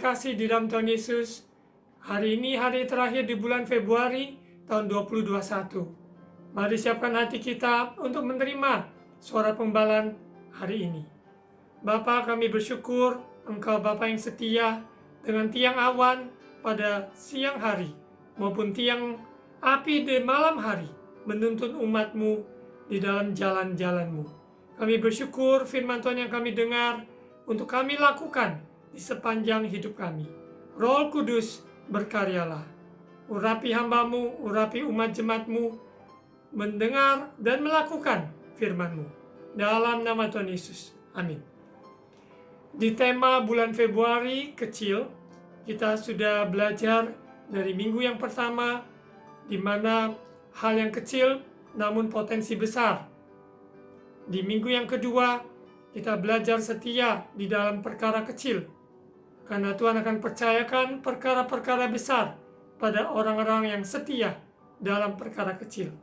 kasih di dalam Tuhan Yesus, hari ini hari terakhir di bulan Februari tahun 2021. Mari siapkan hati kita untuk menerima suara pengbalan hari ini. Bapa, kami bersyukur Engkau Bapa yang setia dengan tiang awan pada siang hari maupun tiang api di malam hari menuntun umat-Mu di dalam jalan-jalan-Mu. Kami bersyukur firman Tuhan yang kami dengar untuk kami lakukan di sepanjang hidup kami. Roh Kudus, berkaryalah. Urapi hamba-Mu, urapi umat jemaat-Mu, mendengar dan melakukan firman-Mu. Dalam nama Tuhan Yesus. Amin. Di tema bulan Februari kecil, kita sudah belajar dari minggu yang pertama, di mana hal yang kecil namun potensi besar. Di minggu yang kedua, kita belajar setia di dalam perkara kecil, karena Tuhan akan percayakan perkara-perkara besar pada orang-orang yang setia dalam perkara kecil.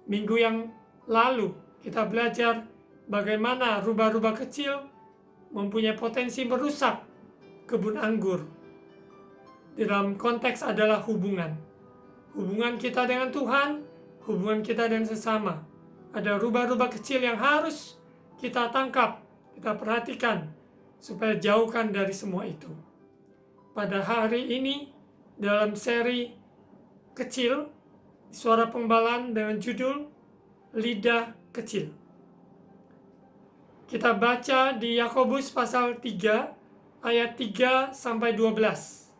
Minggu yang lalu, kita belajar bagaimana rubah-rubah kecil mempunyai potensi merusak kebun anggur. Dalam konteks adalah hubungan. Hubungan kita dengan Tuhan, hubungan kita dengan sesama. Ada rubah-rubah kecil yang harus kita tangkap, kita perhatikan, supaya jauhkan dari semua itu. Pada hari ini, dalam seri kecil, suara pengbalan dengan judul Lidah Kecil. Kita baca di Yakobus pasal 3 ayat 3 sampai 12.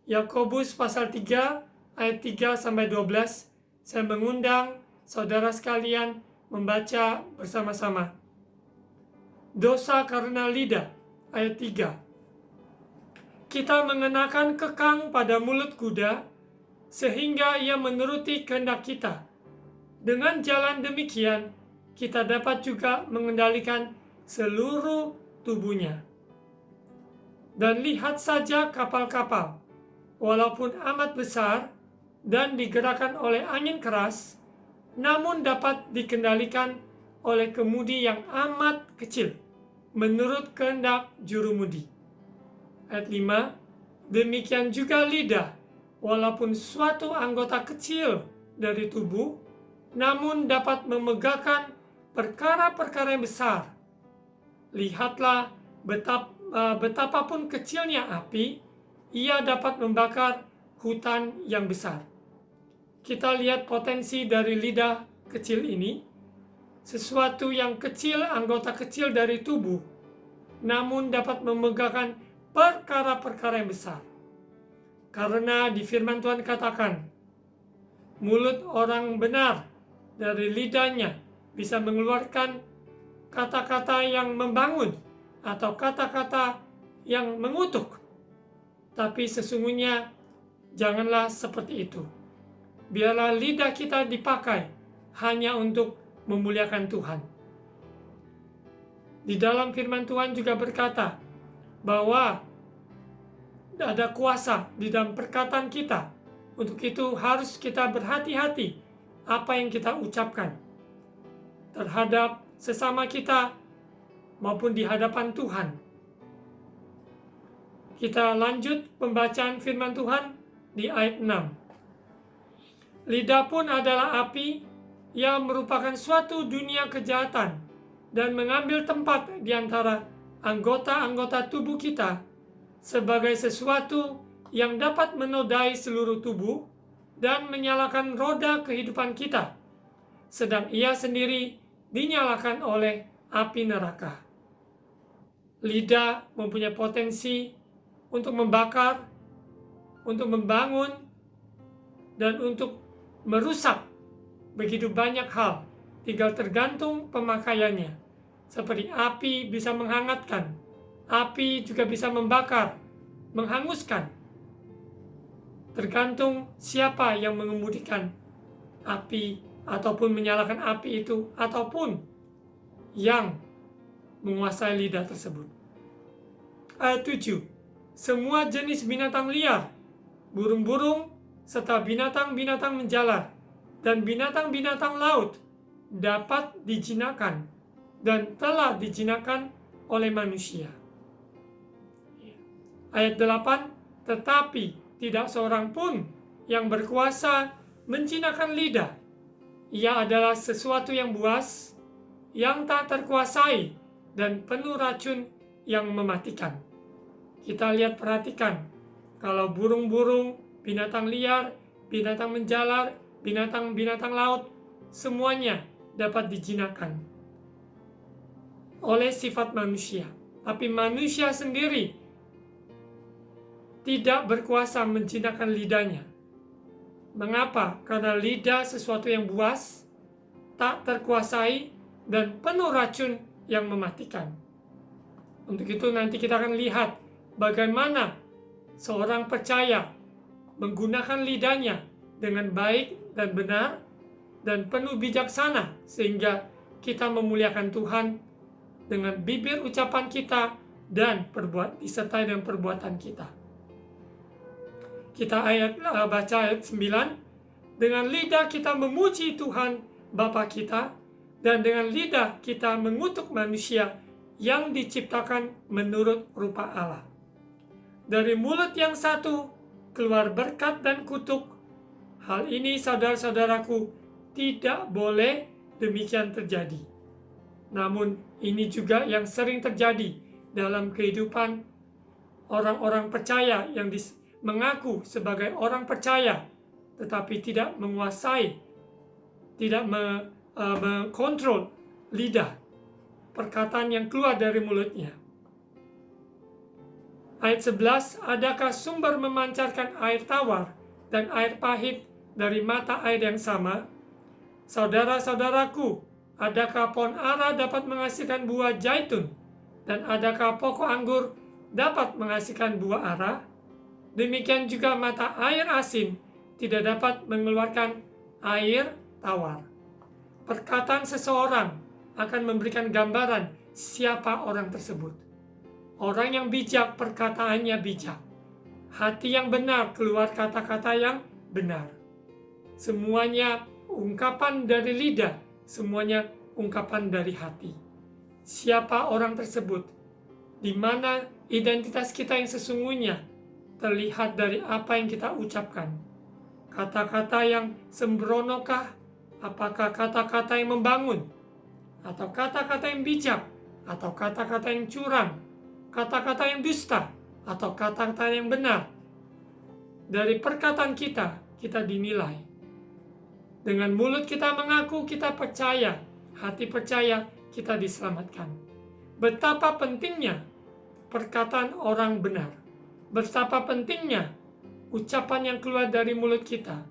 Yakobus pasal 3 ayat 3 sampai 12. Saya mengundang saudara sekalian membaca bersama-sama. Dosa karena lidah, ayat 3. Kita mengenakan kekang pada mulut kuda sehingga ia menuruti kehendak kita. Dengan jalan demikian, kita dapat juga mengendalikan seluruh tubuhnya. Dan lihat saja kapal-kapal, walaupun amat besar dan digerakkan oleh angin keras, namun dapat dikendalikan oleh kemudi yang amat kecil, menurut kehendak jurumudi. Ayat 5, demikian juga lidah, walaupun suatu anggota kecil dari tubuh, namun dapat memegahkan perkara-perkara yang besar. Lihatlah betapapun kecilnya api, ia dapat membakar hutan yang besar. Kita lihat potensi dari lidah kecil ini, sesuatu yang kecil, anggota kecil dari tubuh, namun dapat memegahkan perkara-perkara yang besar. Karena di firman Tuhan katakan, mulut orang benar dari lidahnya bisa mengeluarkan kata-kata yang membangun atau kata-kata yang mengutuk. Tapi sesungguhnya janganlah seperti itu. Biarlah lidah kita dipakai hanya untuk memuliakan Tuhan. Di dalam firman Tuhan juga berkata bahwa ada kuasa di dalam perkataan kita. Untuk itu harus kita berhati-hati apa yang kita ucapkan terhadap sesama kita maupun di hadapan Tuhan. Kita lanjut pembacaan firman Tuhan di ayat 6. Lidah pun adalah api yang merupakan suatu dunia kejahatan dan mengambil tempat di antara anggota-anggota tubuh kita sebagai sesuatu yang dapat menodai seluruh tubuh dan menyalakan roda kehidupan kita, sedang ia sendiri dinyalakan oleh api neraka. Lidah mempunyai potensi untuk membakar, untuk membangun, dan untuk merusak begitu banyak hal, tinggal tergantung pemakaiannya. Seperti api bisa menghangatkan, api juga bisa membakar, menghanguskan. Tergantung siapa yang mengemudikan api ataupun menyalakan api itu, ataupun yang menguasai lidah tersebut. Ayat 7. Semua jenis binatang liar, burung-burung, serta binatang-binatang menjalar, dan binatang-binatang laut dapat dijinakan dan telah dijinakan oleh manusia. Ayat 8, tetapi tidak seorang pun yang berkuasa menjinakkan lidah. Ia adalah sesuatu yang buas, yang tak terkuasai, dan penuh racun yang mematikan. Kita lihat, perhatikan, kalau burung-burung, binatang liar, binatang menjalar, binatang-binatang laut, semuanya dapat dijinakkan oleh sifat manusia. Tapi manusia sendiri tidak berkuasa menjinakkan lidahnya. Mengapa? Karena lidah sesuatu yang buas, tak terkuasai, dan penuh racun yang mematikan. Untuk itu nanti kita akan lihat bagaimana seorang percaya menggunakan lidahnya dengan baik dan benar dan penuh bijaksana, sehingga kita memuliakan Tuhan dengan bibir ucapan kita dan disertai dengan perbuatan kita. Kita baca ayat 9. Dengan lidah kita memuji Tuhan Bapa kita, dan dengan lidah kita mengutuk manusia yang diciptakan menurut rupa Allah. Dari mulut yang satu keluar berkat dan kutuk. Hal ini, saudara-saudaraku, tidak boleh demikian terjadi. Namun ini juga yang sering terjadi dalam kehidupan orang-orang percaya yang mengaku sebagai orang percaya, tetapi tidak menguasai, tidak mengkontrol lidah, perkataan yang keluar dari mulutnya. Ayat 11, adakah sumber memancarkan air tawar dan air pahit dari mata air yang sama? Saudara-saudaraku, adakah pohon ara dapat menghasilkan buah zaitun? Dan adakah pokok anggur dapat menghasilkan buah ara? Demikian juga mata air asin tidak dapat mengeluarkan air tawar. Perkataan seseorang akan memberikan gambaran siapa orang tersebut. Orang yang bijak, perkataannya bijak. Hati yang benar, keluar kata-kata yang benar. Semuanya ungkapan dari lidah, semuanya ungkapan dari hati. Siapa orang tersebut? Di mana identitas kita yang sesungguhnya terlihat dari apa yang kita ucapkan. Kata-kata yang sembronokah? Apakah kata-kata yang membangun? Atau kata-kata yang bijak? Atau kata-kata yang curang? Kata-kata yang dusta? Atau kata-kata yang benar? Dari perkataan kita, kita dinilai. Dengan mulut kita mengaku kita percaya, hati percaya, kita diselamatkan. Betapa pentingnya perkataan orang benar. Betapa pentingnya ucapan yang keluar dari mulut kita.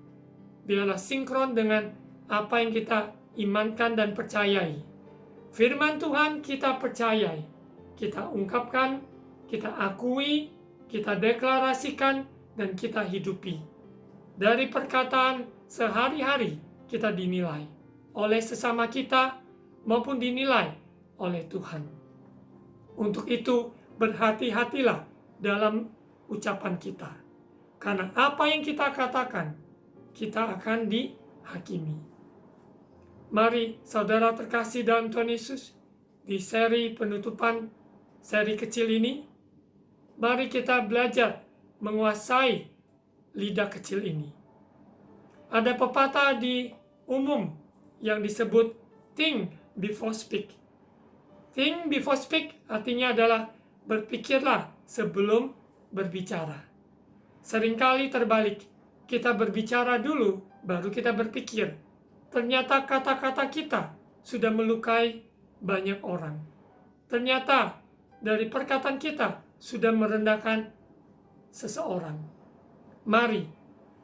Biarlah sinkron dengan apa yang kita imankan dan percayai. Firman Tuhan kita percayai, kita ungkapkan, kita akui, kita deklarasikan, dan kita hidupi. Dari perkataan sehari-hari kita dinilai oleh sesama kita maupun dinilai oleh Tuhan. Untuk itu berhati-hatilah dalam ucapan kita. Karena apa yang kita katakan, kita akan dihakimi. Mari saudara terkasih dalam Tuhan Yesus, di seri penutupan seri kecil ini, mari kita belajar menguasai lidah kecil ini. Ada pepatah di umum yang disebut think before speak. Think before speak artinya adalah berpikirlah sebelum berbicara. Seringkali terbalik, kita berbicara dulu, baru kita berpikir. Ternyata kata-kata kita sudah melukai banyak orang. Ternyata dari perkataan kita sudah merendahkan seseorang. Mari,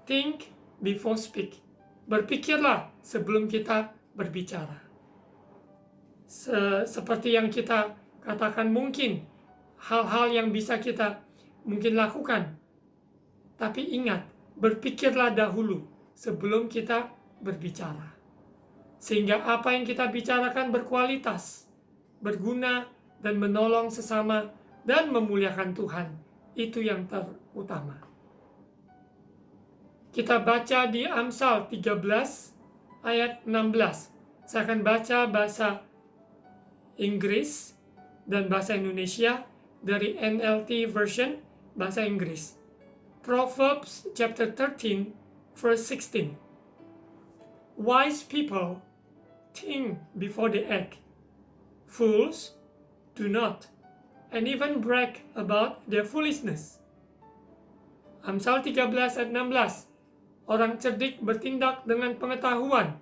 think before speak. Berpikirlah sebelum kita berbicara. Seperti yang kita katakan, mungkin hal-hal yang bisa kita mungkin lakukan. Tapi ingat, berpikirlah dahulu sebelum kita berbicara. Sehingga apa yang kita bicarakan berkualitas, berguna, dan menolong sesama, dan memuliakan Tuhan. Itu yang terutama. Kita baca di Amsal 13 ayat 16. Saya akan baca bahasa Inggris dan bahasa Indonesia dari NLT version. bahasa Inggris. Proverbs chapter 13 verse 16. Wise people think before they act. Fools do not, and even brag about their foolishness. Amsal 13 ayat 16. Orang cerdik bertindak dengan pengetahuan,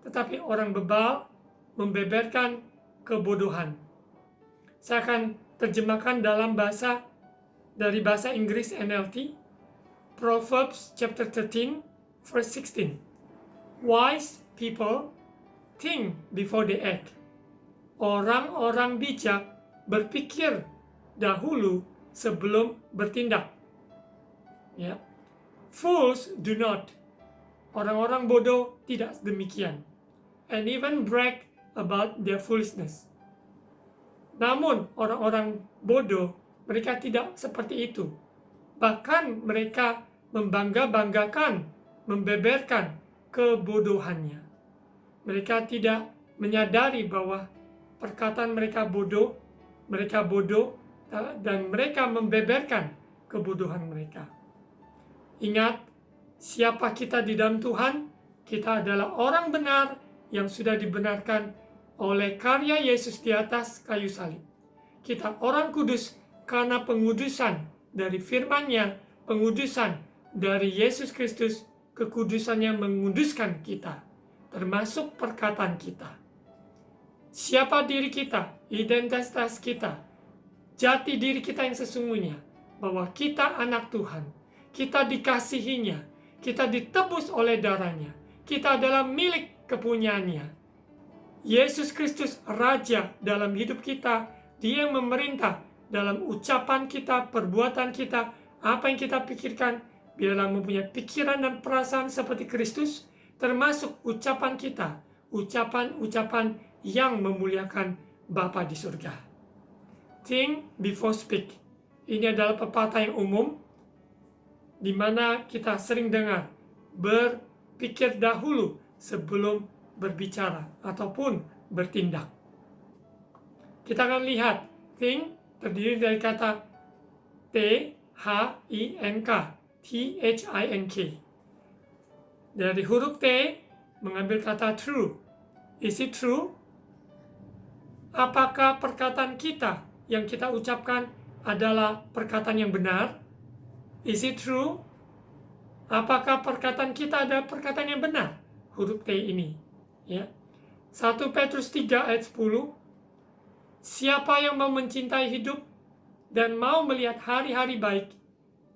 tetapi orang bebal membeberkan kebodohan. Saya akan terjemahkan dari bahasa Inggris NLT. Proverbs chapter 13 verse 16. Wise people think before they act. Orang-orang bijak berpikir dahulu sebelum bertindak. Ya. Fools do not. Orang-orang bodoh tidak demikian. And even brag about their foolishness. Namun orang-orang bodoh, mereka tidak seperti itu. Bahkan mereka membangga-banggakan, membeberkan kebodohannya. Mereka tidak menyadari bahwa perkataan mereka bodoh, dan mereka membeberkan kebodohan mereka. Ingat, siapa kita di dalam Tuhan? Kita adalah orang benar yang sudah dibenarkan oleh karya Yesus di atas kayu salib. Kita orang kudus karena pengudusan dari firman-Nya, pengudusan dari Yesus Kristus, kekudusannya menguduskan kita, termasuk perkataan kita. Siapa diri kita, identitas kita, jati diri kita yang sesungguhnya, bahwa kita anak Tuhan, kita dikasihinya, kita ditebus oleh darahnya, kita adalah milik kepunyaannya. Yesus Kristus Raja dalam hidup kita, Dia yang memerintah dalam ucapan kita, perbuatan kita, apa yang kita pikirkan. Biarlah mempunyai pikiran dan perasaan seperti Kristus, termasuk ucapan kita, ucapan-ucapan yang memuliakan Bapa di surga. Think before speak. Ini adalah pepatah yang umum, di mana kita sering dengar, berpikir dahulu sebelum berbicara ataupun bertindak. Kita akan lihat, think terdiri dari kata T-H-I-N-K, T-H-I-N-K. Dari huruf T mengambil kata true. Is it true? Apakah perkataan kita yang kita ucapkan adalah perkataan yang benar? Is it true? Apakah perkataan kita adalah perkataan yang benar? Huruf T ini. Ya. 1 Petrus 3 ayat 10. Siapa yang mau mencintai hidup dan mau melihat hari-hari baik,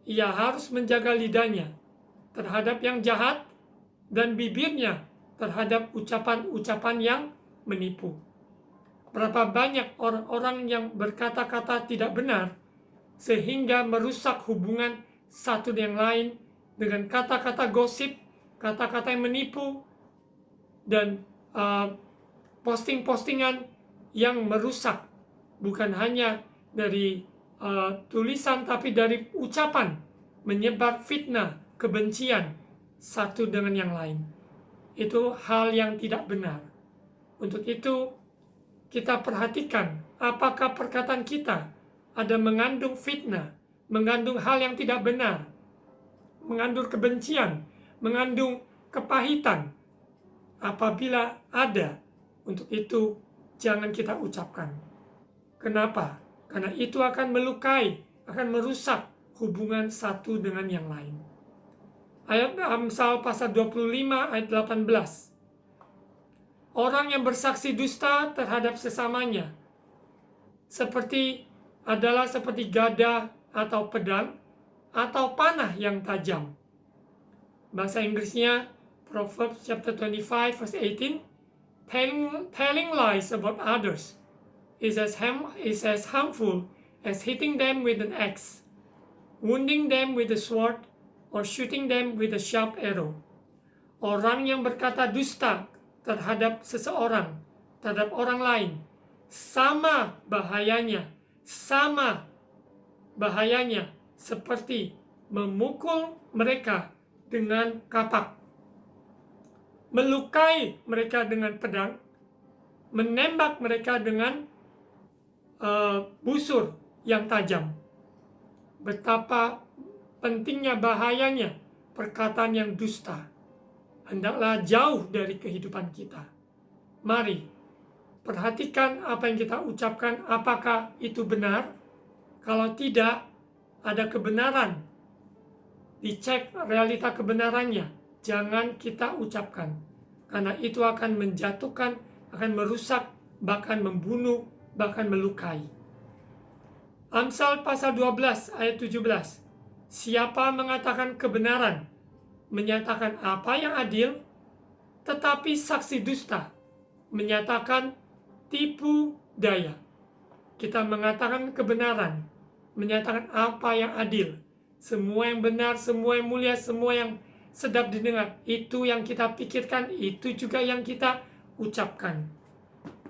ia harus menjaga lidahnya terhadap yang jahat dan bibirnya terhadap ucapan-ucapan yang menipu. Berapa banyak orang-orang yang berkata-kata tidak benar sehingga merusak hubungan satu dengan lain dengan kata-kata gosip, kata-kata yang menipu, dan posting-postingan yang merusak, bukan hanya dari tulisan tapi dari ucapan, menyebar fitnah, kebencian satu dengan yang lain. Itu hal yang tidak benar. Untuk itu kita perhatikan apakah perkataan kita ada mengandung fitnah, mengandung hal yang tidak benar, mengandung kebencian, mengandung kepahitan. Apabila ada, untuk itu jangan kita ucapkan. Kenapa? Karena itu akan melukai, akan merusak hubungan satu dengan yang lain. Ayat Amsal pasal 25 ayat 18. Orang yang bersaksi dusta terhadap sesamanya adalah seperti gada atau pedang atau panah yang tajam. Bahasa Inggrisnya Proverbs chapter 25 verse 18. Telling lies about others is as harmful as hitting them with an axe, wounding them with a sword, or shooting them with a sharp arrow. Orang yang berkata dusta terhadap seseorang, terhadap orang lain, sama bahayanya seperti memukul mereka dengan kapak, melukai mereka dengan pedang, menembak mereka dengan busur yang tajam. betapa pentingnya, bahayanya perkataan yang dusta. Hendaklah jauh dari kehidupan kita. Mari perhatikan apa yang kita ucapkan, apakah itu benar. Kalau tidak ada kebenaran, dicek realita kebenarannya, jangan kita ucapkan. Karena itu akan menjatuhkan, akan merusak, bahkan membunuh, bahkan melukai. Amsal pasal 12 ayat 17. Siapa mengatakan kebenaran, menyatakan apa yang adil, tetapi saksi dusta menyatakan tipu daya. Kita mengatakan kebenaran, menyatakan apa yang adil, semua yang benar, semua yang mulia, semua yang sedap didengar, itu yang kita pikirkan, itu juga yang kita ucapkan.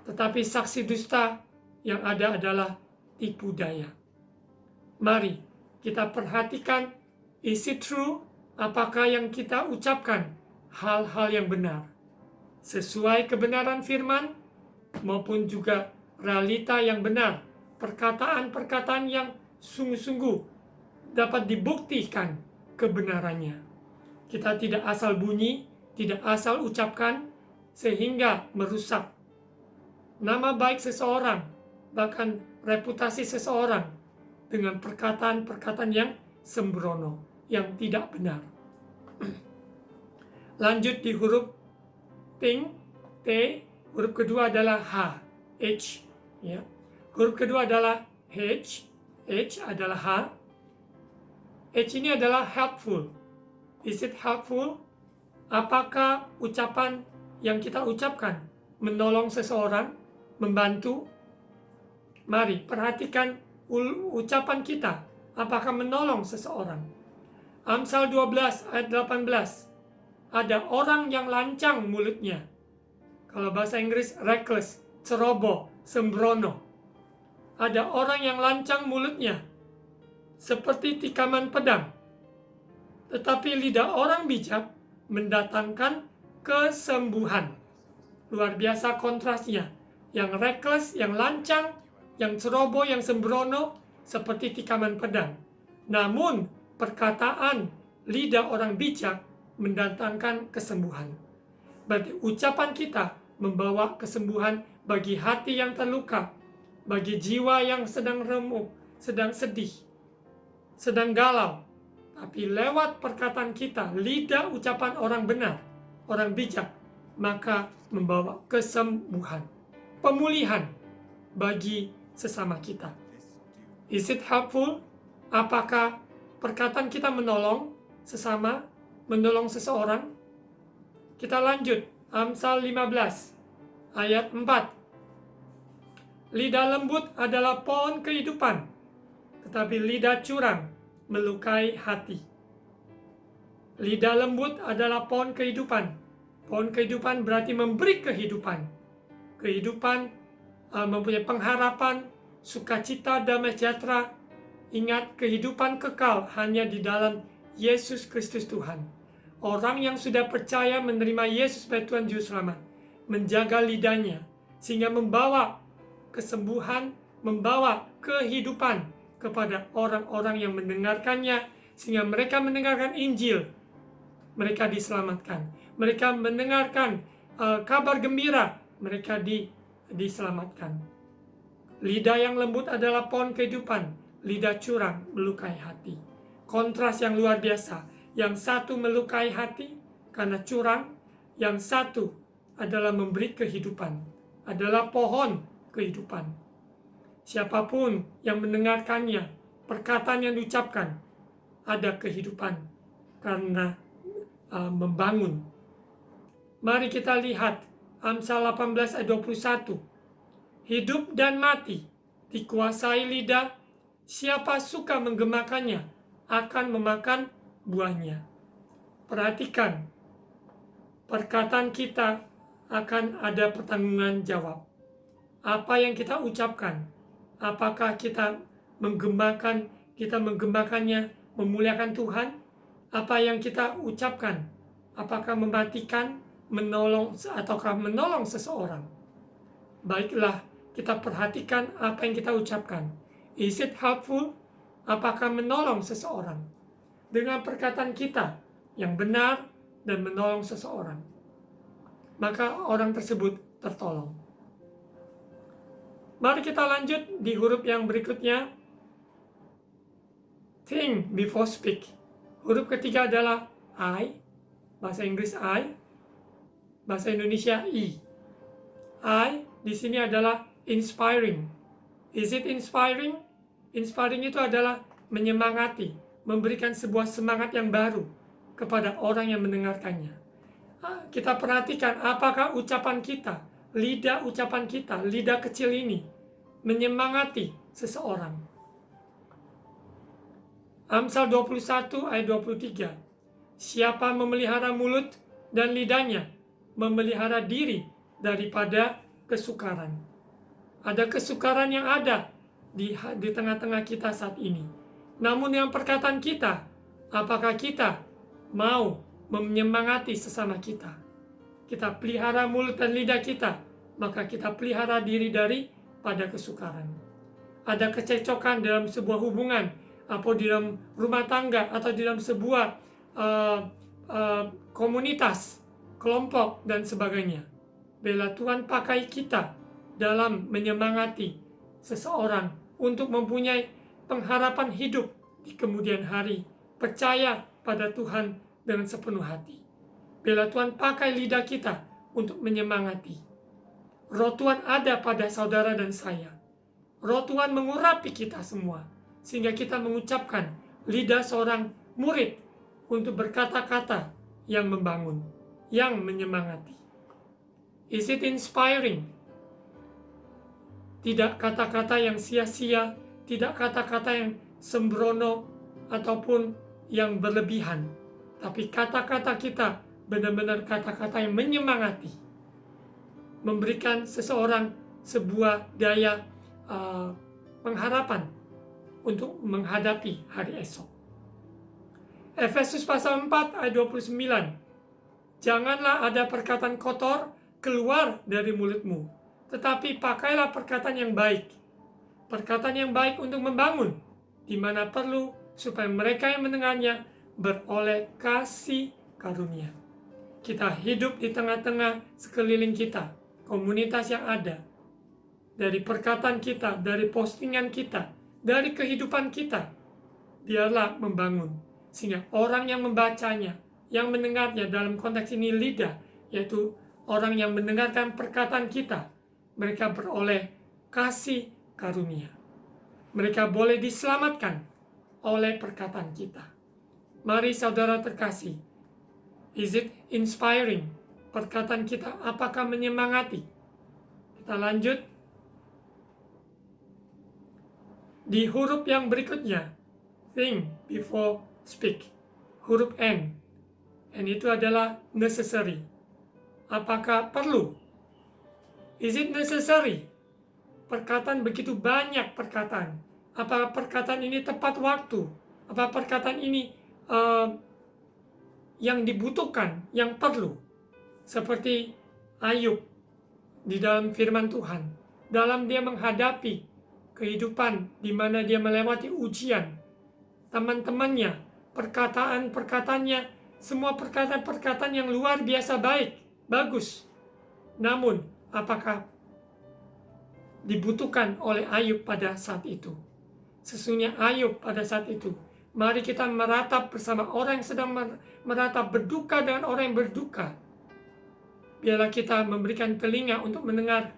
Tetapi saksi dusta yang ada adalah tipu daya. Mari kita perhatikan, is it true? Apakah yang kita ucapkan hal-hal yang benar, sesuai kebenaran firman, maupun juga realita yang benar, perkataan-perkataan yang sungguh-sungguh dapat dibuktikan kebenarannya. Kita tidak asal bunyi, tidak asal ucapkan, sehingga merusak nama baik seseorang, bahkan reputasi seseorang dengan perkataan-perkataan yang sembrono, yang tidak benar. Lanjut di huruf T, huruf kedua adalah H, ya. Huruf kedua adalah H adalah H. H ini adalah helpful. Is it helpful? Apakah ucapan yang kita ucapkan menolong seseorang, membantu? Mari perhatikan ucapan kita, apakah menolong seseorang. Amsal 12 ayat 18. Ada orang yang lancang mulutnya. Kalau bahasa Inggris, reckless, ceroboh, sembrono. Ada orang yang lancang mulutnya, seperti tikaman pedang. Tetapi lidah orang bijak mendatangkan kesembuhan. Luar biasa kontrasnya. Yang reckless, yang lancang, yang ceroboh, yang sembrono, seperti tikaman pedang. Namun, perkataan lidah orang bijak mendatangkan kesembuhan. Berarti ucapan kita membawa kesembuhan bagi hati yang terluka, bagi jiwa yang sedang remuk, sedang sedih, sedang galau. Tapi lewat perkataan kita, lidah ucapan orang benar, orang bijak, maka membawa kesembuhan, pemulihan bagi sesama kita. Is it helpful? Apakah perkataan kita menolong sesama, menolong seseorang? Kita lanjut, Amsal 15 ayat 4. Lidah lembut adalah pohon kehidupan, tetapi lidah curang melukai hati. Lidah lembut adalah pohon kehidupan. Pohon kehidupan berarti memberi kehidupan. Kehidupan mempunyai pengharapan, sukacita, damai sejahtera. Ingat, kehidupan kekal hanya di dalam Yesus Kristus Tuhan. Orang yang sudah percaya menerima Yesus sebagai Tuhan Juru Selamat, menjaga lidahnya, sehingga membawa kesembuhan, membawa kehidupan kepada orang-orang yang mendengarkannya, sehingga mereka mendengarkan Injil, mereka diselamatkan. Mereka mendengarkan kabar gembira, mereka diselamatkan. Lidah yang lembut adalah pohon kehidupan, lidah curang melukai hati. Kontras yang luar biasa. Yang satu melukai hati karena curang, yang satu adalah memberi kehidupan, adalah pohon kehidupan. Siapapun yang mendengarkannya, perkataan yang diucapkan, ada kehidupan karena membangun. Mari kita lihat Amsal 18 ayat 21. Hidup dan mati dikuasai lidah, siapa suka menggemakannya akan memakan buahnya. Perhatikan, perkataan kita akan ada pertanggungan jawab. Apa yang kita ucapkan, apakah kita menggemakannya, memuliakan Tuhan? Apa yang kita ucapkan, apakah mematikan, menolong, ataukah menolong seseorang? Baiklah, kita perhatikan apa yang kita ucapkan. Is it helpful? apakah menolong seseorang dengan perkataan kita yang benar dan menolong seseorang, maka orang tersebut tertolong. Mari kita lanjut di huruf yang berikutnya. Think before speak. Huruf ketiga adalah I. Bahasa Inggris I. Bahasa Indonesia I. I di sini adalah inspiring. Is it inspiring? Inspiring itu adalah menyemangati, memberikan sebuah semangat yang baru kepada orang yang mendengarkannya. Kita perhatikan apakah ucapan kita, lidah ucapan kita, lidah kecil ini menyemangati seseorang. Amsal 21 ayat 23. Siapa memelihara mulut dan lidahnya, memelihara diri daripada kesukaran. Ada kesukaran yang ada di tengah-tengah kita saat ini. Namun yang perkataan kita, apakah kita mau menyemangati sesama kita? Kita pelihara mulut dan lidah kita, maka kita pelihara diri daripada kesukaran. Ada kececokan dalam sebuah hubungan, atau di dalam rumah tangga, atau di dalam sebuah komunitas, kelompok, dan sebagainya. Bila Tuhan pakai kita dalam menyemangati seseorang untuk mempunyai pengharapan hidup di kemudian hari, percaya pada Tuhan dengan sepenuh hati. Bila Tuhan pakai lidah kita untuk menyemangati, Roh Tuhan ada pada saudara dan saya. Roh Tuhan mengurapi kita semua, sehingga kita mengucapkan lidah seorang murid untuk berkata-kata yang membangun, yang menyemangati. Is it inspiring? Tidak kata-kata yang sia-sia, tidak kata-kata yang sembrono ataupun yang berlebihan, tapi kata-kata kita benar-benar kata-kata yang menyemangati, memberikan seseorang sebuah daya pengharapan untuk menghadapi hari esok. Efesus pasal 4 ayat 29. Janganlah ada perkataan kotor keluar dari mulutmu, tetapi pakailah perkataan yang baik. Perkataan yang baik untuk membangun, di mana perlu, supaya mereka yang mendengarnya beroleh kasih karunia. Kita hidup di tengah-tengah sekeliling kita, komunitas yang ada. Dari perkataan kita, dari postingan kita, dari kehidupan kita, biarlah membangun. Sehingga orang yang membacanya, yang mendengarnya, dalam konteks ini lidah, yaitu orang yang mendengarkan perkataan kita, mereka beroleh kasih karunia. Mereka boleh diselamatkan oleh perkataan kita. Mari saudara terkasih, is it inspiring? Perkataan kita apakah menyemangati? Kita lanjut. Di huruf yang berikutnya, think before speak. Huruf N. N itu adalah necessary. Apakah perlu? Is it necessary? Perkataan begitu banyak perkataan. Apakah perkataan ini tepat waktu? Apakah perkataan ini yang dibutuhkan, yang perlu? Seperti Ayub di dalam firman Tuhan, dalam dia menghadapi kehidupan di mana dia melewati ujian, teman-temannya, perkataan-perkataannya, semua perkataan-perkataan yang luar biasa baik, bagus. Namun, apakah dibutuhkan oleh Ayub pada saat itu? Sesungguhnya Ayub pada saat itu, mari kita meratap bersama orang yang sedang meratap berduka dengan orang yang berduka. Biarlah kita memberikan telinga untuk mendengar,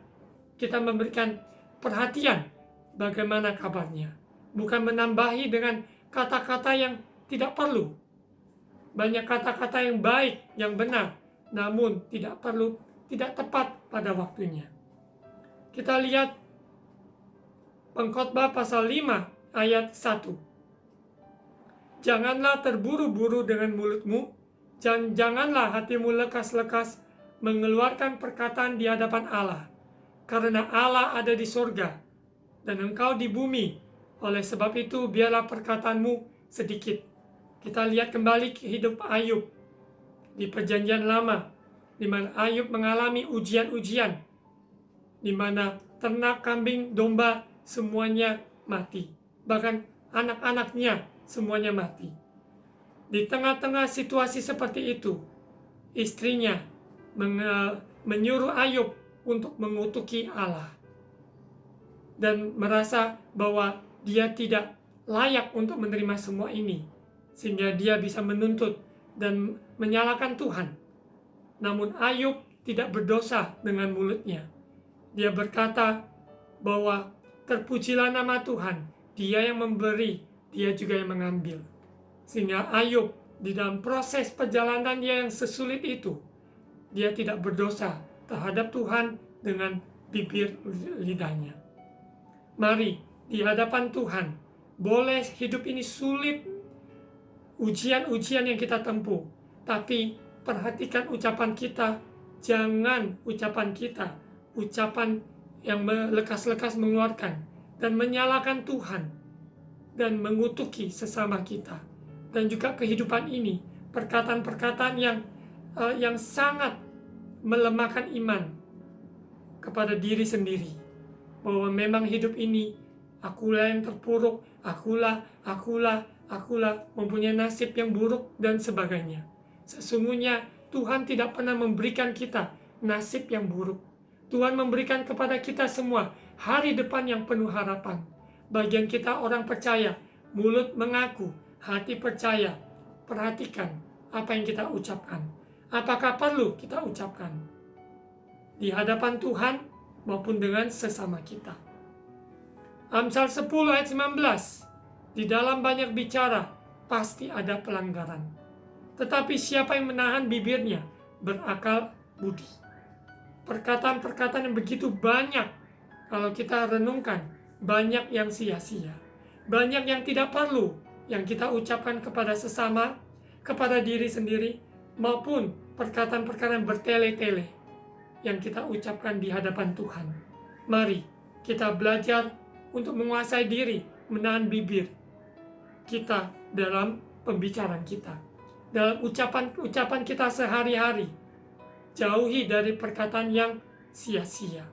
kita memberikan perhatian bagaimana kabarnya. Bukan menambahi dengan kata-kata yang tidak perlu. Banyak kata-kata yang baik, yang benar, namun tidak perlu, tidak tepat pada waktunya. Kita lihat Pengkhotbah pasal 5 ayat 1. Janganlah terburu-buru dengan mulutmu, dan janganlah hatimu lekas-lekas mengeluarkan perkataan di hadapan Allah, karena Allah ada di sorga, dan engkau di bumi. Oleh sebab itu, biarlah perkataanmu sedikit. Kita lihat kembali hidup Ayub di Perjanjian Lama, di mana Ayub mengalami ujian-ujian, di mana ternak, kambing, domba, semuanya mati. Bahkan anak-anaknya semuanya mati. Di tengah-tengah situasi seperti itu, istrinya menyuruh Ayub untuk mengutuki Allah dan merasa bahwa dia tidak layak untuk menerima semua ini, sehingga dia bisa menuntut dan menyalahkan Tuhan. Namun Ayub tidak berdosa dengan mulutnya. Dia berkata bahwa terpujilah nama Tuhan, Dia yang memberi, Dia juga yang mengambil. Sehingga Ayub di dalam proses perjalanan dia yang sesulit itu, dia tidak berdosa terhadap Tuhan dengan bibir lidahnya. Mari di hadapan Tuhan, boleh hidup ini sulit, ujian-ujian yang kita tempuh, tapi perhatikan ucapan kita. Jangan ucapan kita ucapan yang lekas-lekas mengeluarkan dan menyalahkan Tuhan dan mengutuki sesama kita. Dan juga kehidupan ini, perkataan-perkataan yang sangat melemahkan iman kepada diri sendiri, bahwa memang hidup ini akulah yang terpuruk, akulah mempunyai nasib yang buruk dan sebagainya. Sesungguhnya Tuhan tidak pernah memberikan kita nasib yang buruk. Tuhan memberikan kepada kita semua hari depan yang penuh harapan. Bagian kita orang percaya, mulut mengaku, hati percaya. Perhatikan apa yang kita ucapkan. Apakah perlu kita ucapkan di hadapan Tuhan maupun dengan sesama kita. Amsal 10 ayat 19. Di dalam banyak bicara pasti ada pelanggaran, tetapi siapa yang menahan bibirnya berakal budi. Perkataan-perkataan yang begitu banyak, kalau kita renungkan, banyak yang sia-sia, banyak yang tidak perlu yang kita ucapkan kepada sesama, kepada diri sendiri, maupun perkataan-perkataan bertele-tele yang kita ucapkan di hadapan Tuhan. Mari kita belajar untuk menguasai diri, menahan bibir kita dalam pembicaraan kita, dalam ucapan kita sehari-hari. Jauhi dari perkataan yang sia-sia.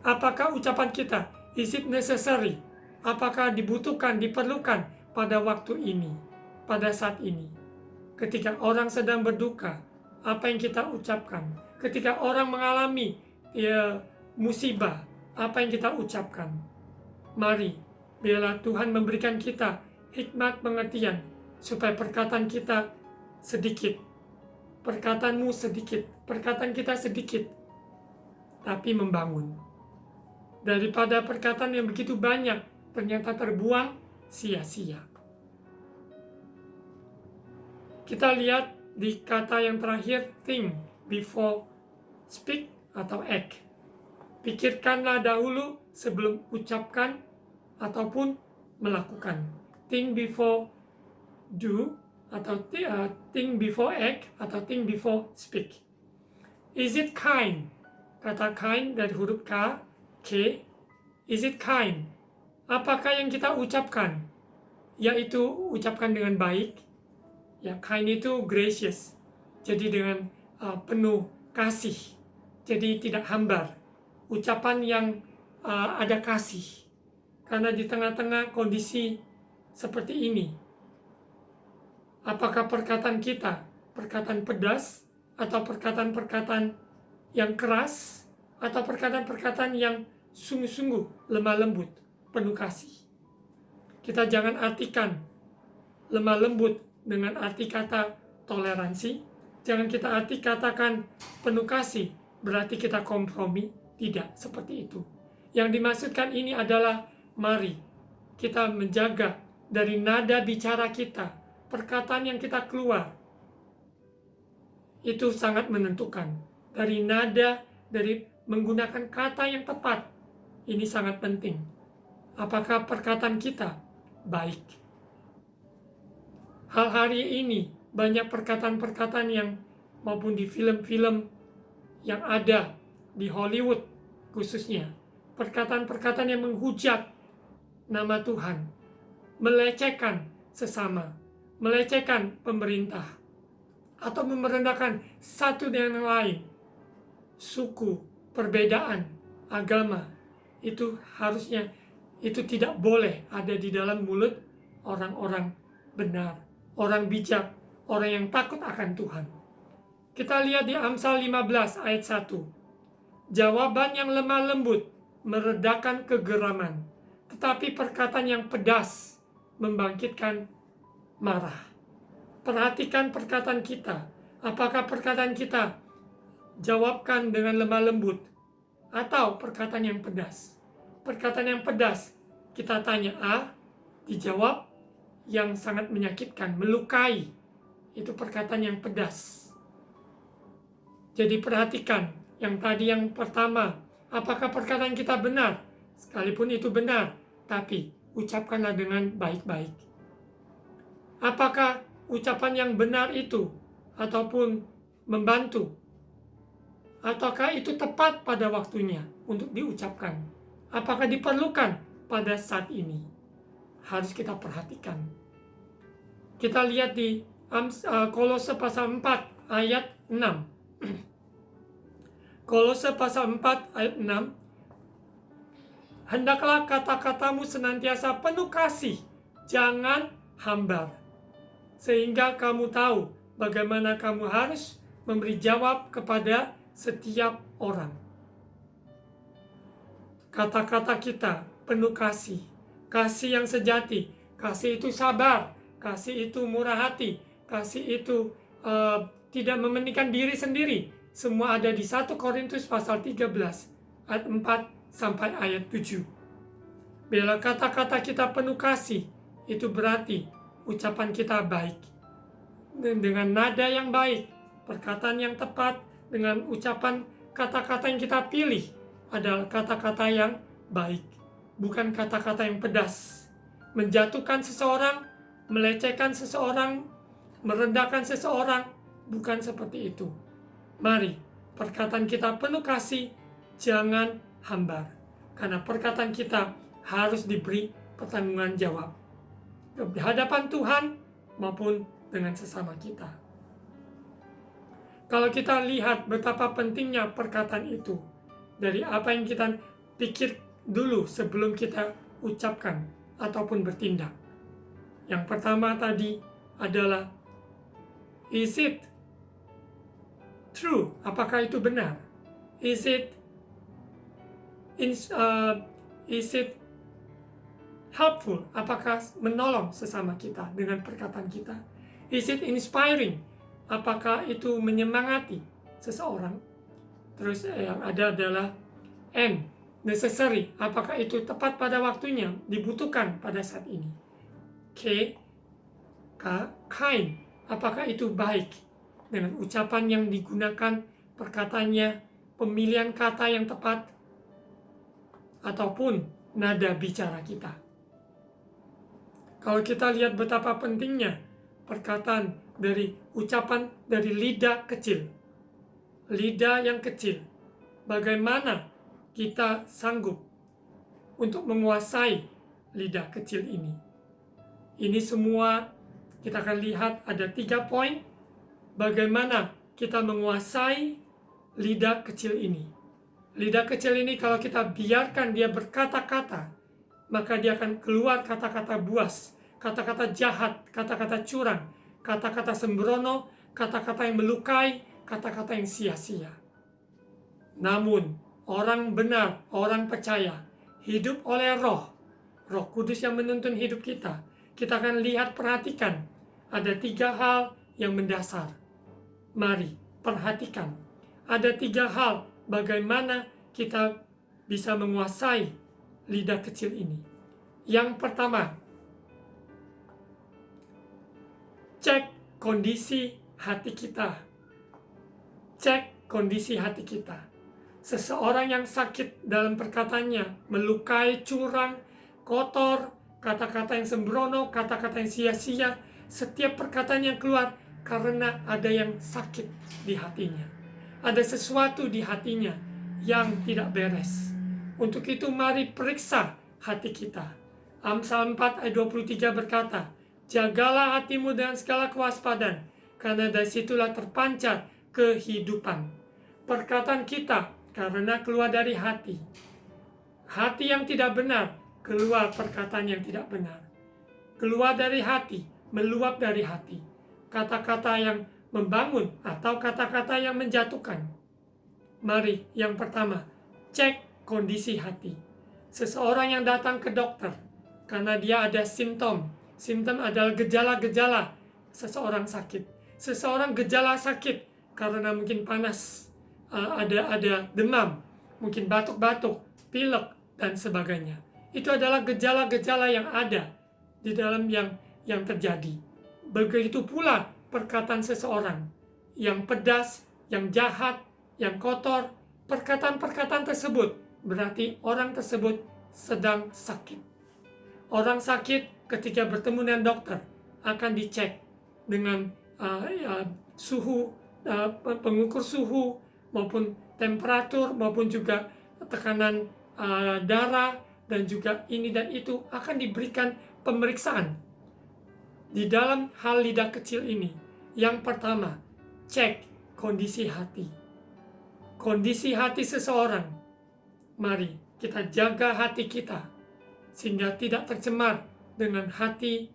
Apakah ucapan kita, is it necessary? Apakah dibutuhkan, diperlukan pada waktu ini, pada saat ini? Ketika orang sedang berduka, apa yang kita ucapkan? Ketika orang mengalami musibah, apa yang kita ucapkan? Mari, biarlah Tuhan memberikan kita hikmat pengertian, supaya perkataan kita sedikit, perkataanmu sedikit, perkataan kita sedikit, tapi membangun. Daripada perkataan yang begitu banyak, ternyata terbuang sia-sia. Kita lihat di kata yang terakhir, think before speak atau act. Pikirkanlah dahulu sebelum ucapkan ataupun melakukan. Think before do, atau think before act, atau think before speak. Is it kind? Kata kind dari huruf K. Is it kind? Apakah yang kita ucapkan, yaitu ucapkan dengan baik? Ya, kind itu gracious, jadi dengan penuh kasih, jadi tidak hambar. Ucapan yang ada kasih. Karena di tengah-tengah kondisi seperti ini, apakah perkataan kita perkataan pedas, atau perkataan-perkataan yang keras, atau perkataan-perkataan yang sungguh-sungguh lemah lembut, penuh kasih? Kita jangan artikan lemah lembut dengan arti kata toleransi. Jangan kita katakan penuh kasih berarti kita kompromi. Tidak seperti itu. Yang dimaksudkan ini adalah mari kita menjaga dari nada bicara kita, perkataan yang kita keluar. Itu sangat menentukan. Dari nada, dari menggunakan kata yang tepat. Ini sangat penting. Apakah perkataan kita baik? Hal hari ini banyak perkataan-perkataan yang maupun di film-film yang ada di Hollywood khususnya, perkataan-perkataan yang menghujat nama Tuhan, melecehkan sesama, melecehkan pemerintah, atau merendahkan satu dengan yang lain. Suku, perbedaan, agama, itu harusnya itu tidak boleh ada di dalam mulut orang-orang benar, orang bijak, orang yang takut akan Tuhan. Kita lihat di Amsal 15 ayat 1. Jawaban yang lemah lembut meredakan kegeraman, tetapi perkataan yang pedas membangkitkan marah. Perhatikan perkataan kita. Apakah perkataan kita jawabkan dengan lemah lembut atau perkataan yang pedas? Perkataan yang pedas, kita tanya A, dijawab yang sangat menyakitkan, melukai. Itu perkataan yang pedas. Jadi perhatikan yang tadi yang pertama, apakah perkataan kita benar? Sekalipun itu benar, tapi ucapkanlah dengan baik-baik. Apakah ucapan yang benar itu ataupun membantu? Ataukah itu tepat pada waktunya untuk diucapkan? Apakah diperlukan pada saat ini? Harus kita perhatikan. Kita lihat di Kolose pasal 4 ayat 6. Kolose pasal 4 ayat 6. Hendaklah kata-katamu senantiasa penuh kasih, jangan hambar, sehingga kamu tahu bagaimana kamu harus memberi jawab kepada setiap orang. Kata-kata kita penuh kasih, kasih yang sejati. Kasih itu sabar, kasih itu murah hati, kasih itu tidak mementingkan diri sendiri. Semua ada di 1 Korintus pasal 13 ayat 4 sampai ayat 7. Bila kata-kata kita penuh kasih, itu berarti ucapan kita baik. Dengan nada yang baik, perkataan yang tepat, dengan ucapan kata-kata yang kita pilih adalah kata-kata yang baik, bukan kata-kata yang pedas. Menjatuhkan seseorang, melecehkan seseorang, merendahkan seseorang, bukan seperti itu. Mari, perkataan kita penuh kasih, jangan hambar. Karena perkataan kita harus diberi pertanggungan jawab di hadapan Tuhan maupun dengan sesama kita. Kalau kita lihat betapa pentingnya perkataan itu, dari apa yang kita pikir dulu sebelum kita ucapkan ataupun bertindak. Yang pertama tadi adalah, is it true? Apakah itu benar? Is it helpful? Apakah menolong sesama kita dengan perkataan kita? Is it inspiring? Apakah itu menyemangati seseorang? Terus yang ada adalah N, necessary. Apakah itu tepat pada waktunya, dibutuhkan pada saat ini? K, kind. Apakah itu baik? Dengan ucapan yang digunakan, perkataannya, pemilihan kata yang tepat, ataupun nada bicara kita. Kalau kita lihat betapa pentingnya perkataan dari ucapan dari lidah kecil. Lidah yang kecil. Bagaimana kita sanggup untuk menguasai lidah kecil ini? Ini semua kita akan lihat ada 3 poin. Bagaimana kita menguasai lidah kecil ini. Lidah kecil ini kalau kita biarkan dia berkata-kata, maka dia akan keluar kata-kata buas, kata-kata jahat, kata-kata curang, kata-kata sembrono, kata-kata yang melukai, kata-kata yang sia-sia. Namun, orang benar, orang percaya, hidup oleh Roh Kudus yang menuntun hidup kita. Kita akan lihat, perhatikan, ada 3 hal yang mendasar. Mari, perhatikan. Ada 3 hal bagaimana kita bisa menguasai lidah kecil ini. Yang pertama, cek kondisi hati kita. Cek kondisi hati kita. Seseorang yang sakit dalam perkataannya, melukai, curang, kotor, kata-kata yang sembrono, kata-kata yang sia-sia, setiap perkataan yang keluar karena ada yang sakit di hatinya. Ada sesuatu di hatinya yang tidak beres. Untuk itu mari periksa hati kita. Amsal 4 ayat 23 berkata, jagalah hatimu dengan segala kewaspadaan, karena dari situlah terpancar kehidupan. Perkataan kita karena keluar dari hati. Hati yang tidak benar keluar perkataan yang tidak benar. Keluar dari hati, meluap dari hati. Kata-kata yang membangun atau kata-kata yang menjatuhkan. Mari, yang pertama, cek kondisi hati. Seseorang yang datang ke dokter karena dia ada simptom. Simptom adalah gejala-gejala seseorang sakit. Seseorang gejala sakit karena mungkin panas, ada demam, mungkin batuk-batuk, pilek, dan sebagainya. Itu adalah gejala-gejala yang ada di dalam yang terjadi. Begitu pula perkataan seseorang yang pedas, yang jahat, yang kotor. Perkataan-perkataan tersebut berarti orang tersebut sedang sakit. Orang sakit ketika bertemu dengan dokter akan dicek dengan suhu, pengukur suhu maupun temperatur maupun juga tekanan darah, dan juga ini dan itu akan diberikan pemeriksaan. Di dalam hal lidah kecil ini, yang pertama, cek kondisi hati. Kondisi hati seseorang. Mari kita jaga hati kita sehingga tidak tercemar dengan hati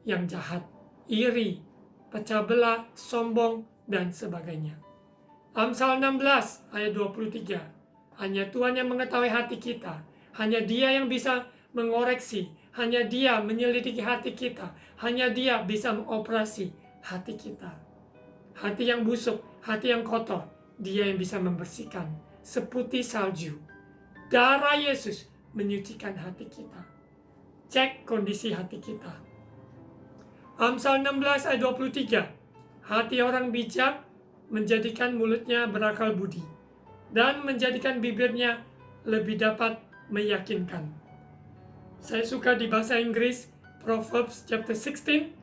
yang jahat, iri, pecah belah, sombong, dan sebagainya. Amsal 16 ayat 23. Hanya Tuhan yang mengetahui hati kita. Hanya Dia yang bisa mengoreksi. Hanya Dia menyelidiki hati kita. Hanya Dia bisa mengoperasi hati kita. Hati yang busuk, hati yang kotor, Dia yang bisa membersihkan seputih salju. Darah Yesus menyucikan hati kita. Cek kondisi hati kita. Amsal 16 ayat 23. Hati orang bijak menjadikan mulutnya berakal budi, dan menjadikan bibirnya lebih dapat meyakinkan. Saya suka di bahasa Inggris, Proverbs chapter 16,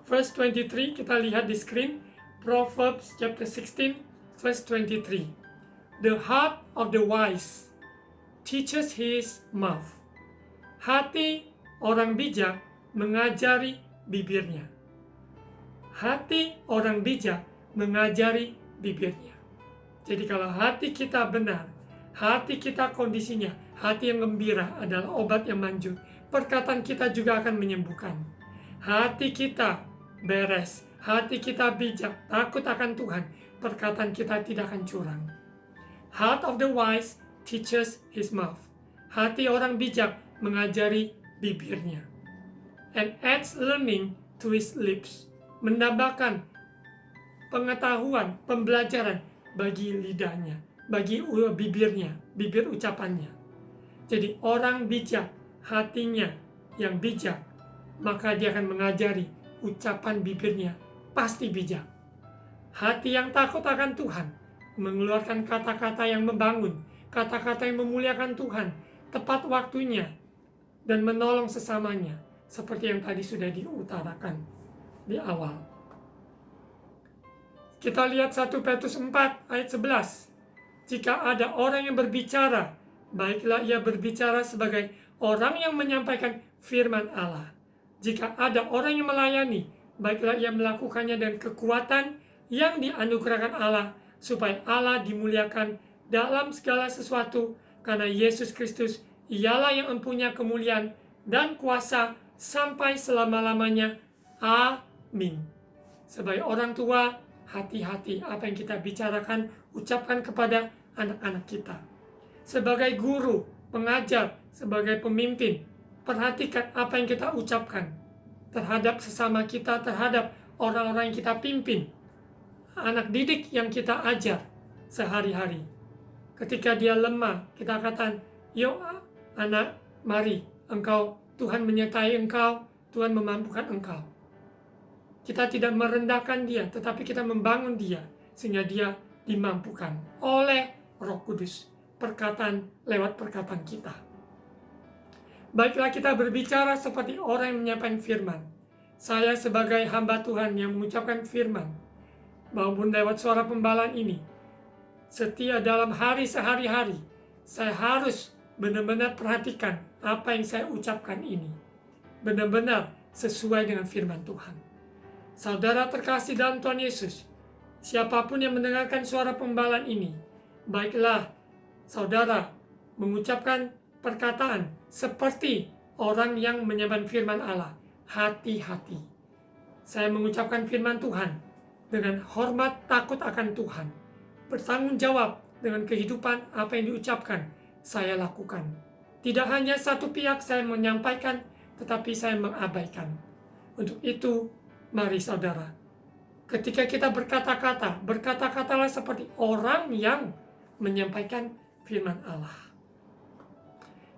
verse 23. Kita lihat di screen. Proverbs chapter 16, verse 23. The heart of the wise teaches his mouth. Hati orang bijak mengajari bibirnya. Hati orang bijak mengajari bibirnya. Jadi kalau hati kita benar, hati kita kondisinya, hati yang gembira adalah obat yang manjur. Perkataan kita juga akan menyembuhkan. Hati kita beres, hati kita bijak, takut akan Tuhan, perkataan kita tidak akan curang. Heart of the wise teaches his mouth. Hati orang bijak mengajari bibirnya. And adds learning to his lips. Menambahkan pengetahuan, pembelajaran bagi lidahnya, bagi bibirnya, bibir ucapannya. Jadi orang bijak, hatinya yang bijak, maka dia akan mengajari ucapan bibirnya pasti bijak. Hati yang takut akan Tuhan mengeluarkan kata-kata yang membangun, kata-kata yang memuliakan Tuhan, tepat waktunya, dan menolong sesamanya, seperti yang tadi sudah diutarakan di awal. Kita lihat 1 Petrus 4 ayat 11. Jika ada orang yang berbicara, baiklah ia berbicara sebagai orang yang menyampaikan firman Allah. Jika ada orang yang melayani, baiklah ia melakukannya dengan kekuatan yang dianugerahkan Allah, supaya Allah dimuliakan dalam segala sesuatu, karena Yesus Kristus ialah yang mempunyai kemuliaan dan kuasa sampai selama-lamanya. Amin. Sebagai orang tua, hati-hati apa yang kita bicarakan, ucapkan kepada anak-anak kita. Sebagai guru, pengajar, sebagai pemimpin, perhatikan apa yang kita ucapkan terhadap sesama kita, terhadap orang-orang yang kita pimpin, anak didik yang kita ajar sehari-hari. Ketika dia lemah, kita katakan, yuk anak, mari engkau, Tuhan menyertai engkau, Tuhan memampukan engkau. Kita tidak merendahkan dia, tetapi kita membangun dia, sehingga dia dimampukan oleh Roh Kudus, lewat perkataan kita. Baiklah kita berbicara seperti orang yang menyampaikan firman. Saya sebagai hamba Tuhan yang mengucapkan firman, maupun lewat suara pembalaan ini, setia dalam hari sehari-hari, saya harus benar-benar perhatikan apa yang saya ucapkan ini. Benar-benar sesuai dengan firman Tuhan. Saudara terkasih dalam Tuhan Yesus, siapapun yang mendengarkan suara pembalaan ini, baiklah saudara mengucapkan perkataan seperti orang yang menyimpan firman Allah. Hati-hati. Saya mengucapkan firman Tuhan dengan hormat takut akan Tuhan. Bertanggung jawab dengan kehidupan apa yang diucapkan saya lakukan. Tidak hanya satu pihak saya menyampaikan, tetapi saya mengabaikan. Untuk itu, mari saudara, ketika kita berkata-kata, berkata-katalah seperti orang yang menyampaikan firman Allah.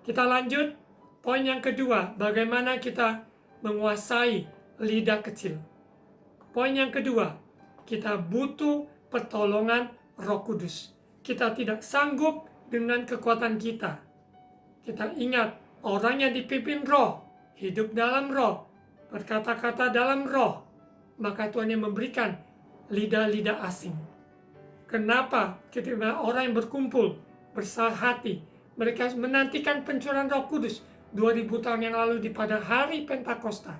Kita lanjut, poin yang kedua, bagaimana kita menguasai lidah kecil. Poin yang kedua, kita butuh pertolongan Roh Kudus. Kita tidak sanggup dengan kekuatan kita. Kita ingat, orang yang dipimpin Roh, hidup dalam Roh, berkata-kata dalam Roh, maka Tuhan yang memberikan lidah-lidah asing. Kenapa? Ketika orang yang berkumpul, bersahati, mereka menantikan pencurahan Roh Kudus 2000 tahun yang lalu pada hari Pentakosta,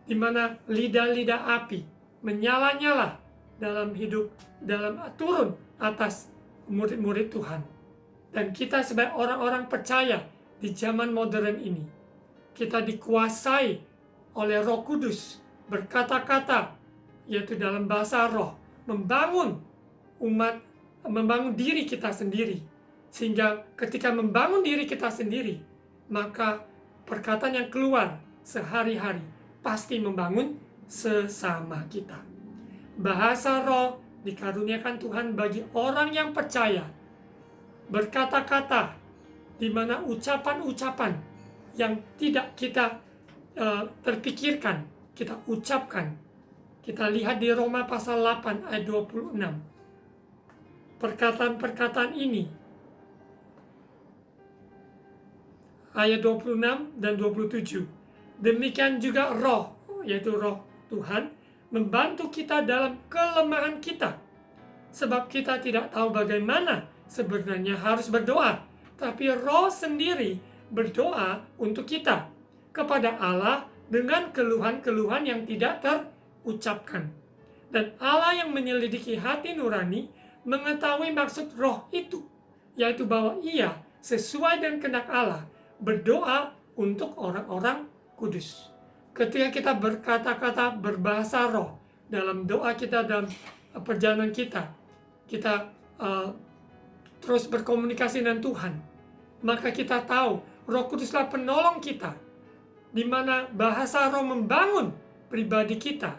di mana lidah-lidah api menyala-nyala dalam hidup, dalam turun atas murid-murid Tuhan. Dan kita sebagai orang-orang percaya di zaman modern ini, kita dikuasai oleh Roh Kudus, berkata-kata, yaitu dalam bahasa roh, membangun umat, membangun diri kita sendiri. Sehingga ketika membangun diri kita sendiri, maka perkataan yang keluar sehari-hari pasti membangun sesama kita. Bahasa roh dikaruniakan Tuhan bagi orang yang percaya. Berkata-kata, di mana ucapan-ucapan yang tidak kita terpikirkan, kita ucapkan. Kita lihat di Roma pasal 8 ayat 26. Perkataan-perkataan ini, ayat 26 dan 27. Demikian juga roh, yaitu roh Tuhan, membantu kita dalam kelemahan kita. Sebab kita tidak tahu bagaimana sebenarnya harus berdoa. Tapi roh sendiri berdoa untuk kita kepada Allah dengan keluhan-keluhan yang tidak terucapkan. Dan Allah yang menyelidiki hati nurani mengetahui maksud roh itu, yaitu bahwa ia sesuai dengan kehendak Allah berdoa untuk orang-orang kudus. Ketika kita berkata-kata berbahasa roh dalam doa kita, dalam perjalanan kita terus berkomunikasi dengan Tuhan, maka kita tahu Roh Kuduslah penolong kita, di mana bahasa roh membangun pribadi kita.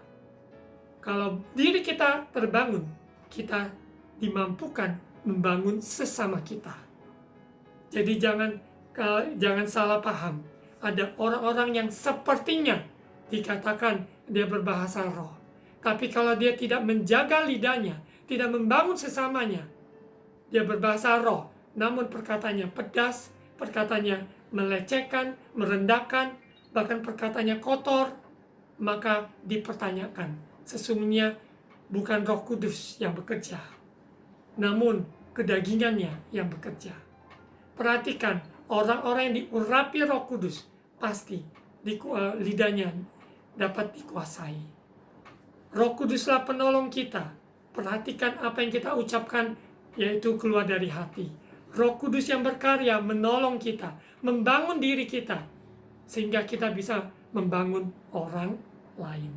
Kalau diri kita terbangun, kita dimampukan membangun sesama kita. Jadi jangan salah paham. Ada orang-orang yang sepertinya dikatakan dia berbahasa roh, tapi kalau dia tidak menjaga lidahnya, tidak membangun sesamanya, dia berbahasa roh, namun perkataannya pedas, perkataannya melecehkan, merendahkan, bahkan perkataannya kotor, maka dipertanyakan. Sesungguhnya bukan Roh Kudus yang bekerja, namun kedagingannya yang bekerja. Perhatikan, orang-orang yang diurapi Roh Kudus pasti lidahnya dapat dikuasai. Roh Kuduslah penolong kita. Perhatikan apa yang kita ucapkan, yaitu keluar dari hati. Roh Kudus yang berkarya menolong kita, membangun diri kita, sehingga kita bisa membangun orang lain.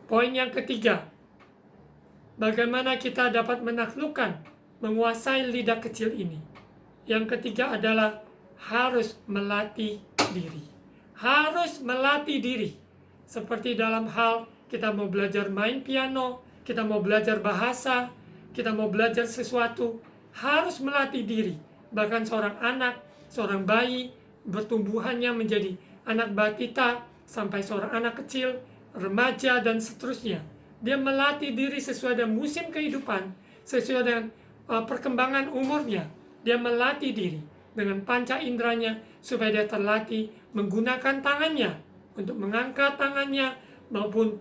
Poin yang ketiga, bagaimana kita dapat menaklukkan, menguasai lidah kecil ini. Yang ketiga adalah harus melatih diri. Harus melatih diri. Seperti dalam hal kita mau belajar main piano, kita mau belajar bahasa, kita mau belajar sesuatu, harus melatih diri. Bahkan seorang anak, seorang bayi, bertumbuhannya menjadi anak batita, sampai seorang anak kecil, remaja, dan seterusnya. Dia melatih diri sesuai dengan musim kehidupan, sesuai dengan perkembangan umurnya. Dia melatih diri dengan panca inderanya, supaya dia terlatih menggunakan tangannya untuk mengangkat tangannya, maupun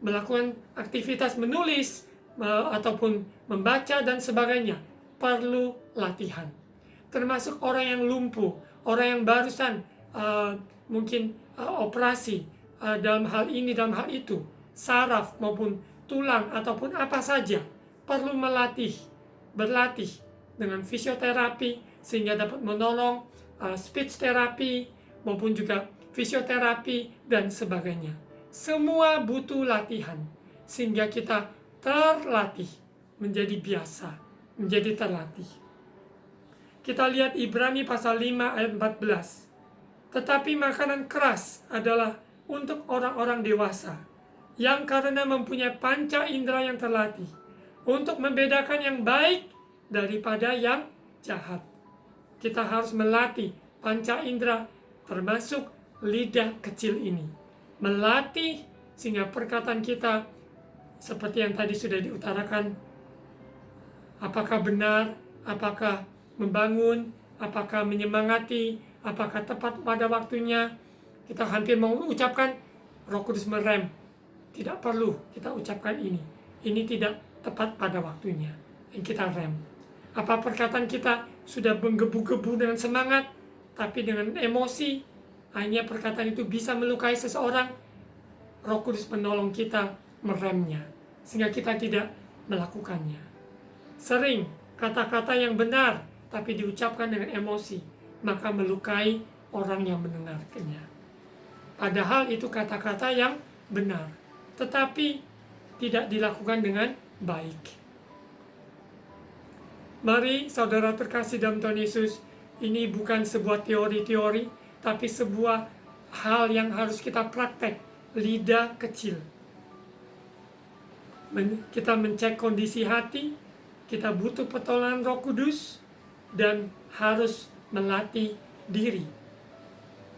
melakukan aktivitas menulis, ataupun membaca dan sebagainya. Perlu latihan. Termasuk orang yang lumpuh, orang yang barusan mungkin operasi dalam hal ini, dalam hal itu, saraf maupun tulang ataupun apa saja, perlu berlatih dengan fisioterapi sehingga dapat menolong speech therapy maupun juga fisioterapi dan sebagainya. Semua butuh latihan sehingga kita terlatih menjadi biasa, menjadi terlatih. Kita lihat Ibrani pasal 5 ayat 14. Tetapi makanan keras adalah untuk orang-orang dewasa, yang karena mempunyai panca indera yang terlatih, untuk membedakan yang baik daripada yang jahat. Kita harus melatih panca indera, termasuk lidah kecil ini. Melatih sehingga perkataan kita, seperti yang tadi sudah diutarakan, apakah benar, apakah membangun, apakah menyemangati, apakah tepat pada waktunya. Kita hampir mau ucapkan, Roh Kudus merem. Tidak perlu kita ucapkan ini. Ini tidak tepat pada waktunya. Dan kita rem. Apa perkataan kita sudah menggebu-gebu dengan semangat, tapi dengan emosi, hanya perkataan itu bisa melukai seseorang. Roh Kudus menolong kita meremnya, sehingga kita tidak melakukannya. Sering kata-kata yang benar, tapi diucapkan dengan emosi, maka melukai orang yang mendengarkannya. Padahal itu kata-kata yang benar, tetapi tidak dilakukan dengan baik. Mari saudara terkasih dalam Tuhan Yesus, ini bukan sebuah teori-teori, tapi sebuah hal yang harus kita praktek, lidah kecil. Kita mencek kondisi hati, kita butuh pertolongan Roh Kudus, dan harus melatih diri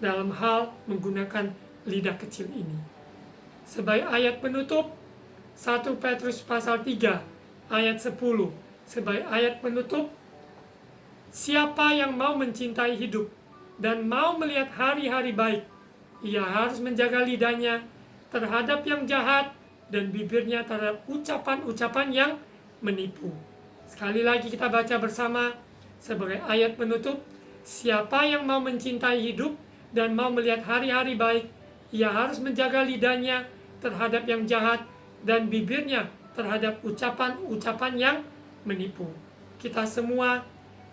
dalam hal menggunakan lidah kecil ini. Sebagai ayat penutup, 1 Petrus pasal 3 ayat 10, sebagai ayat penutup, siapa yang mau mencintai hidup dan mau melihat hari-hari baik, ia harus menjaga lidahnya terhadap yang jahat dan bibirnya terhadap ucapan-ucapan yang menipu. Sekali lagi kita baca bersama sebagai ayat penutup, siapa yang mau mencintai hidup dan mau melihat hari-hari baik, ia harus menjaga lidahnya terhadap yang jahat dan bibirnya terhadap ucapan-ucapan yang menipu. Kita semua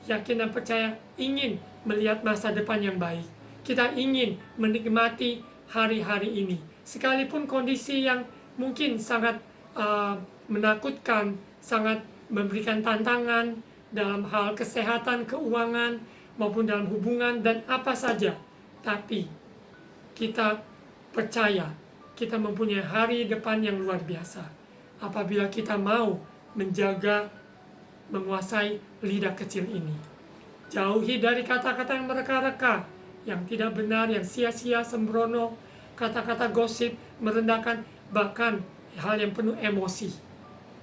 yakin dan percaya ingin melihat masa depan yang baik. Kita ingin menikmati hari-hari ini. Sekalipun kondisi yang mungkin sangat menakutkan, sangat memberikan tantangan dalam hal kesehatan, keuangan, maupun dalam hubungan dan apa saja. Tapi kita percaya kita mempunyai hari depan yang luar biasa apabila kita mau menjaga, menguasai lidah kecil ini. Jauhi dari kata-kata yang mereka-reka, yang tidak benar, yang sia-sia, sembrono, kata-kata gosip, merendahkan, bahkan hal yang penuh emosi.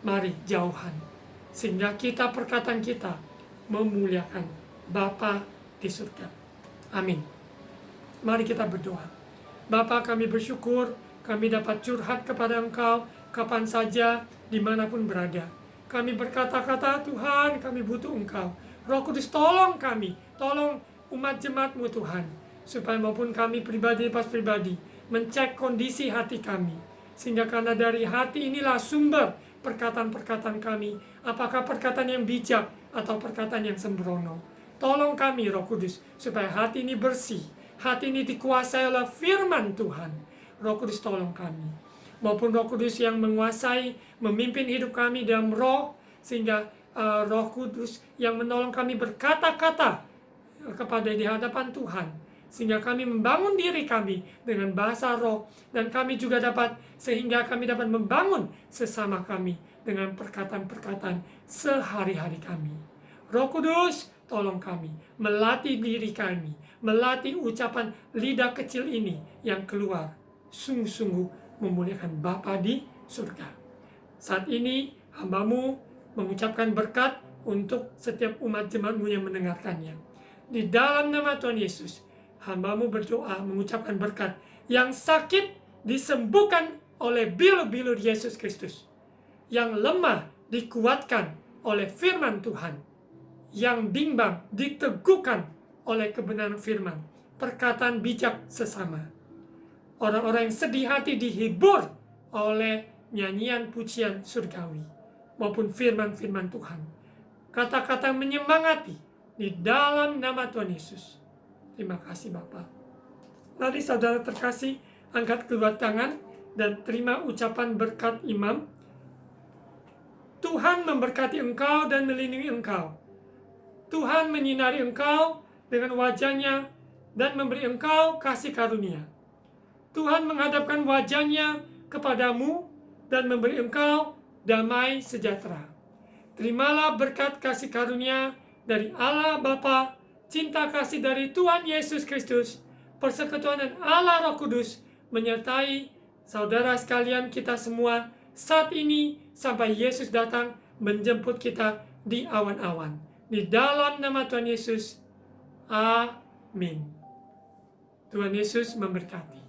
Mari jauhan, sehingga perkataan kita memuliakan Bapa di surga. Amin. Mari kita berdoa. Bapa, kami bersyukur kami dapat curhat kepada Engkau kapan saja, dimanapun berada. Kami berkata-kata, Tuhan, kami butuh Engkau. Roh Kudus, tolong kami, tolong umat jemaat-Mu Tuhan, supaya maupun kami pribadi pas pribadi mencek kondisi hati kami, sehingga karena dari hati inilah sumber perkataan-perkataan kami, apakah perkataan yang bijak atau perkataan yang sembrono. Tolong kami, Roh Kudus, supaya hati ini bersih, hati ini dikuasai oleh firman Tuhan. Roh Kudus, tolong kami. Maupun Roh Kudus yang menguasai, memimpin hidup kami dalam roh, sehingga Roh Kudus yang menolong kami berkata-kata kepada di hadapan Tuhan, sehingga kami membangun diri kami dengan bahasa roh, dan kami juga dapat, sehingga kami dapat membangun sesama kami dengan perkataan-perkataan sehari-hari kami. Roh Kudus, tolong kami, melatih diri kami, melatih ucapan lidah kecil ini yang keluar sungguh-sungguh memuliakan Bapa di surga. Saat ini hamba-Mu mengucapkan berkat untuk setiap umat jemaat-Mu yang mendengarkannya. Di dalam nama Tuhan Yesus, hamba-Mu berdoa mengucapkan berkat. Yang sakit disembuhkan oleh bilu-bilu Yesus Kristus. Yang lemah dikuatkan oleh firman Tuhan. Yang bimbang diteguhkan oleh kebenaran firman. Perkataan bijak sesama. Orang-orang yang sedih hati dihibur oleh nyanyian pujian surgawi maupun firman-firman Tuhan. Kata-kata menyemangati Di dalam nama Tuhan Yesus. Terima kasih Bapa. Mari saudara terkasih, angkat kedua tangan dan terima ucapan berkat imam. Tuhan memberkati engkau dan melindungi engkau. Tuhan menyinari engkau dengan wajah-Nya dan memberi engkau kasih karunia. Tuhan menghadapkan wajah-Nya kepadamu dan memberi engkau damai sejahtera. Terimalah berkat kasih karunia dari Allah Bapa, cinta kasih dari Tuhan Yesus Kristus, persekutuan dan Allah Roh Kudus menyertai saudara sekalian kita semua saat ini sampai Yesus datang menjemput kita di awan-awan. Di dalam nama Tuhan Yesus, amin. Tuhan Yesus memberkati.